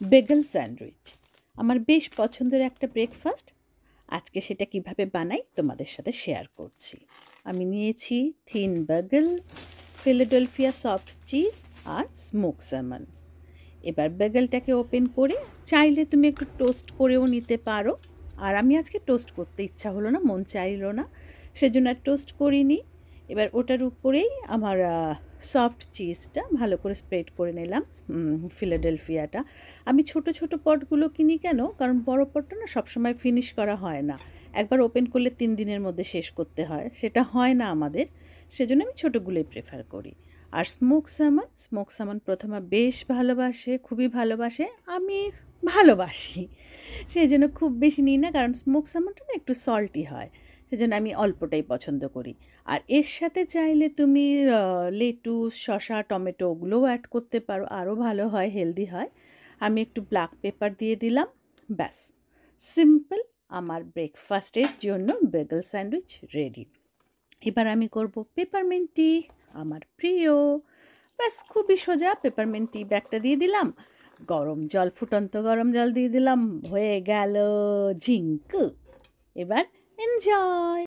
Bagel sandwich আমার বেশ পছন্দের একটা ব্রেকফাস্ট। আজকে সেটা কিভাবে বানাই তোমাদের সাথে শেয়ার করছি। আমি নিয়েছি thin bagel, Philadelphia soft cheese আর স্মোক স্যামন। এবার বেগেলটাকে ওপেন করে চাইলে তুমি একটু টোস্ট করেও নিতে পারো। আর আমি আজকে টোস্ট করতে ইচ্ছা হলো না, মন চাইলো না, সেজন্য আর টোস্ট করিনি। এবার ওটার উপরেই আমার সফট চিজটা ভালো করে স্প্রেড করে নিলাম, ফিলাডেলফিয়াটা। আমি ছোট ছোট পটগুলো কিনি কেন, কারণ বড় পটটা না সবসময় ফিনিশ করা হয় না, একবার ওপেন করলে 3 দিনের মধ্যে শেষ করতে হয়, সেটা হয় না আমাদের, সেজন্য আমি ছোটোগুলোই প্রেফার করি। আর স্মোক স্যামন প্রথমে বেশ ভালোবাসে, খুবই ভালোবাসে, আমি ভালোবাসি, সেই জন্য খুব বেশি নিই না, কারণ স্মোক স্যামনটা না একটু সল্টি হয়, সেজন্য আমি অল্পটাই পছন্দ করি। আর এর সাথে চাইলে তুমি লেটুস, শসা, টমেটো ওগুলোও অ্যাড করতে পারো, আরও ভালো হয়, হেলদি হয়। আমি একটু ব্ল্যাক পেপার দিয়ে দিলাম, ব্যাস, সিম্পল আমার ব্রেকফাস্টের জন্য বেগেল স্যান্ডউইচ রেডি। এবার আমি করব পেপারমিন্ট টি, আমার প্রিয়। ব্যাস খুবই সোজা, পেপারমিন্ট টি ব্যাগটা দিয়ে দিলাম, গরম জল, ফুটন্ত গরম জল দিয়ে দিলাম, হয়ে গেল ঝিঙ্কু। এবার এনজয়।